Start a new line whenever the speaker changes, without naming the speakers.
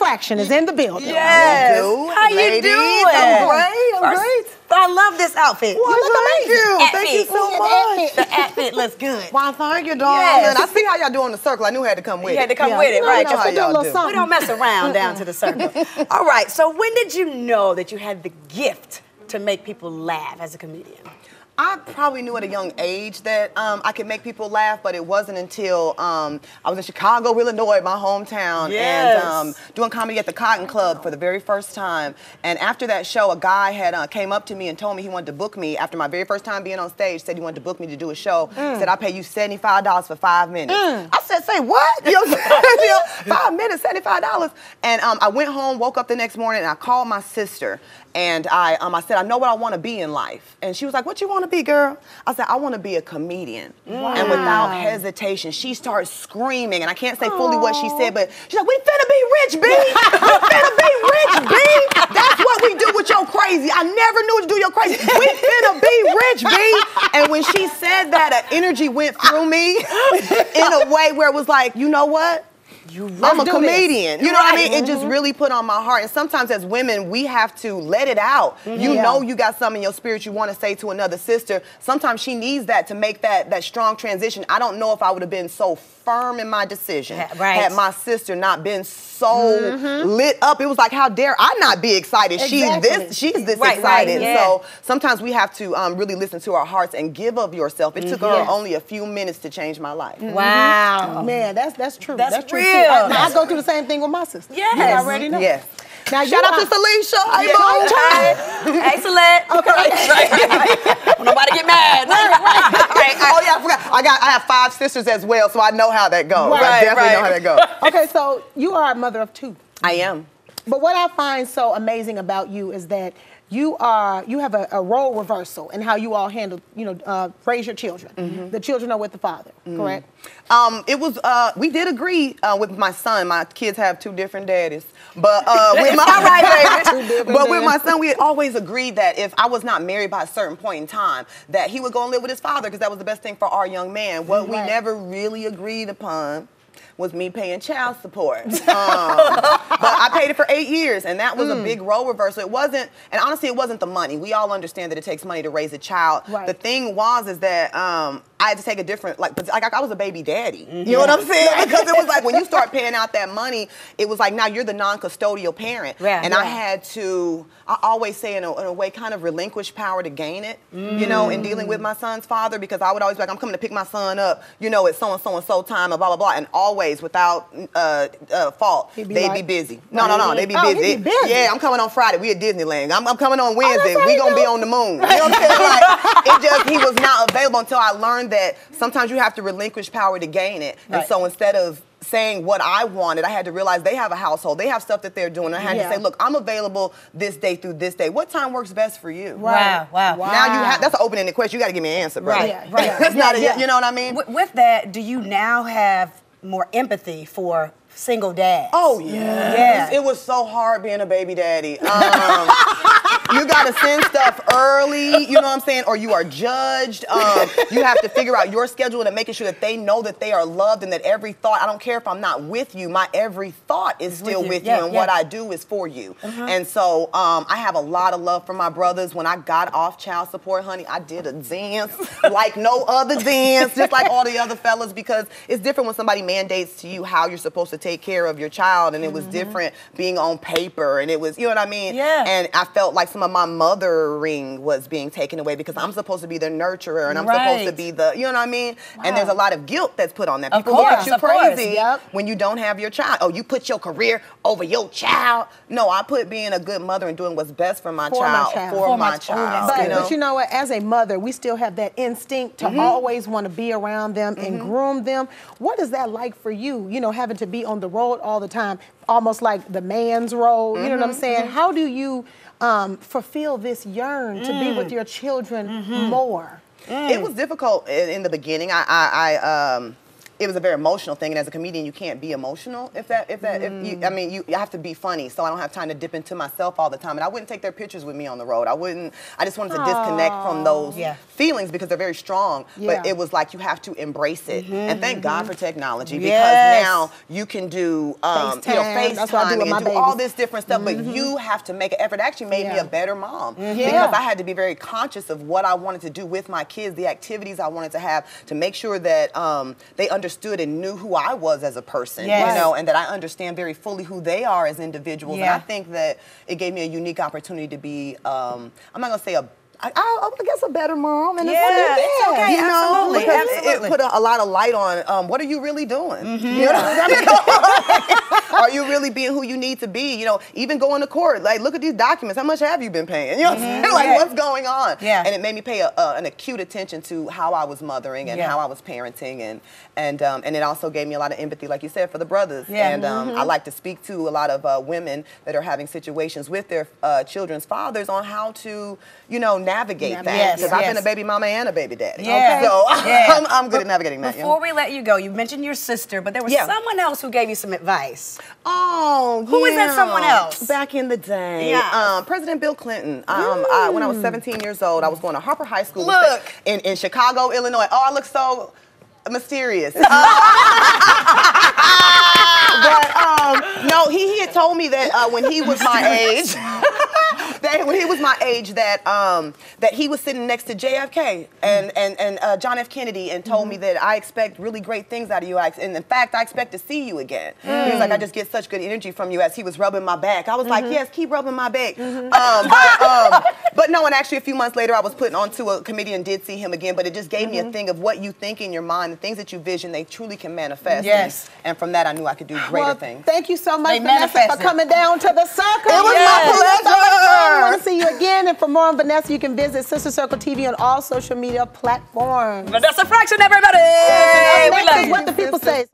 Fraction is in the building.
Yes. How you doing?
I'm great. I'm great.
I love this outfit.
Well, thank you. Thank you so much.
The outfit looks good.
Well, thank you, darling.
Yes.
I see how y'all doing the circle. I knew I had to come with it.
You had to come with it, right?
You know how y'all do.
We don't mess around down to the circle. All right, so when did you know that you had the gift to make people laugh as a comedian?
I probably knew at a young age that I could make people laugh, but it wasn't until I was in Chicago, Illinois, my hometown, and doing comedy at the Cotton Club for the very first time. And after that show, a guy had came up to me and told me he wanted to book me after my very first time being on stage. Said he wanted to book me to do a show. Said, I'll pay you $75 for 5 minutes. I said, say what? You know what I'm saying? 5 minutes, $75. And I went home, woke up the next morning, and I called my sister. And I said, I know what I want to be in life. And she was like, what you want to be, girl? I said, I want to be a comedian. Wow. And without hesitation, she started screaming. And I can't say fully what she said, but she's like, we finna be rich, B. We finna be rich, B. That's what we do with your crazy. I never knew to do your crazy. We finna be rich, B. And when she said that, an energy went through me in a way where it was like, you know what? I'm a comedian. You know what I mean? It just really put on my heart. And sometimes as women, we have to let it out. You know you got something in your spirit you want to say to another sister. Sometimes she needs that to make that strong transition. I don't know if I would have been so firm in my decision had my sister not been so lit up. It was like, how dare I not be excited? She's this excited. So sometimes we have to really listen to our hearts and give of yourself. It took her only a few minutes to change my life.
Wow. Man, that's true. That's true.
Real.
I go through the same thing with my sister.
Yes.
You already know.
Yes.
Now,
shout out to Felicia.
Hey, Celeste. Okay. Nobody get mad.
Oh yeah, I forgot. I have 5 sisters as well, so I know how that goes. I definitely know how that goes.
Okay, so you are a mother of 2.
I am.
But what I find so amazing about you is that you have a role reversal in how you all handle, raise your children. The children are with the father, correct?
It was, we did agree with my son. My kids have 2 different daddies. But with my son, we had always agreed that if I was not married by a certain point in time, that he would go and live with his father because that was the best thing for our young man. What we never really agreed upon was me paying child support. But I paid it for 8 years, and that was a big role reversal. It wasn't, and honestly, it wasn't the money. We all understand that it takes money to raise a child. The thing is that I had to take a different, like I was a baby daddy. You know what I'm saying? Because it was like when you start paying out that money, it was like now you're the non-custodial parent. And I had to, I always say in a way, kind of relinquish power to gain it, you know, in dealing with my son's father, because I would always be like, I'm coming to pick my son up, you know, at so-and-so time, and blah, blah, blah. And always, without fault, they'd be busy. No, they'd be busy. Yeah, I'm coming on Friday. We at Disneyland. I'm coming on Wednesday. We gonna be on the moon. You know what I'm saying? Like, he was not available until I learned that sometimes you have to relinquish power to gain it. And so instead of saying what I wanted, I had to realize they have a household. They have stuff that they're doing. I had to say, look, I'm available this day through this day. What time works best for you?
Wow.
Now that's an open-ended question. You got to give me an answer, bro. It's not you know what I mean?
With that, do you now have more empathy for single dads?
Oh, yeah. It was so hard being a baby daddy. You got to send stuff early, you know what I'm saying, or you are judged. You have to figure out your schedule and making sure that they know that they are loved and that every thought, I don't care if I'm not with you, my every thought is still with you, and what I do is for you. And so I have a lot of love for my brothers. When I got off child support, honey, I did a dance like no other dance, just like all the other fellas, because it's different when somebody mandates to you how you're supposed to take care of your child, and it was different being on paper, and it was, you know what I mean? And I felt like some of my mothering was being taken away because I'm supposed to be the nurturer, and I'm supposed to be the, you know what I mean? And there's a lot of guilt that's put on that. People look at you crazy when you don't have your child. Oh, you put your career over your child. No, I put being a good mother and doing what's best for my child.
But you know what? As a mother, we still have that instinct to always want to be around them and groom them. What is that like for you? You know, having to be on the road all the time, almost like the man's role. You know what I'm saying? How do you fulfill this yearn to be with your children more?
It was difficult in the beginning. it was a very emotional thing, and as a comedian, you can't be emotional if you have to be funny. So I don't have time to dip into myself all the time, and I wouldn't take their pictures with me on the road. I just wanted to disconnect from those feelings because they're very strong. But it was like you have to embrace it, and thank God for technology because now you can do FaceTime and do all this different stuff. But you have to make an effort. It actually made me a better mom because I had to be very conscious of what I wanted to do with my kids, the activities I wanted to have, to make sure that they understood and knew who I was as a person, you know, and that I understand very fully who they are as individuals. And I think that it gave me a unique opportunity to be, I'm not gonna say I guess a better mom, and
it's okay,
you know,
absolutely,
because
absolutely.
it put a lot of light on what are you really doing? You know what I mean? Are you really being who you need to be? You know, even going to court, like look at these documents. How much have you been paying? You know what I'm saying? Like what's going on? And it made me pay an acute attention to how I was mothering and how I was parenting, and it also gave me a lot of empathy, like you said, for the brothers. And I like to speak to a lot of women that are having situations with their children's fathers on how to, you know, navigate that. Because I've been a baby mama and a baby daddy. So I'm good at navigating that.
Before we let you go, you mentioned your sister, but there was someone else who gave you some advice.
Oh,
who is that someone else?
Back in the day, President Bill Clinton. When I was 17 years old, I was going to Harper High School in Chicago, Illinois. Oh, I look so mysterious. No, he had told me that when he was my age, that he was sitting next to JFK and John F. Kennedy and told me that I expect really great things out of you. And in fact, I expect to see you again. He was like, I just get such good energy from you, as he was rubbing my back. I was like, yes, keep rubbing my back. But no, and actually a few months later, I was putting on to a comedian, did see him again, but it just gave me a thing of what you think in your mind, the things that you vision, they truly can manifest. And from that, I knew I could do greater things.
Thank you so much, Vanessa, for coming down to the circle.
It was my pleasure.
I want to see you again. And for more on Vanessa, you can visit Sister Circle TV on all social media platforms.
Vanessa Fraction, everybody.
We love you. What the people say.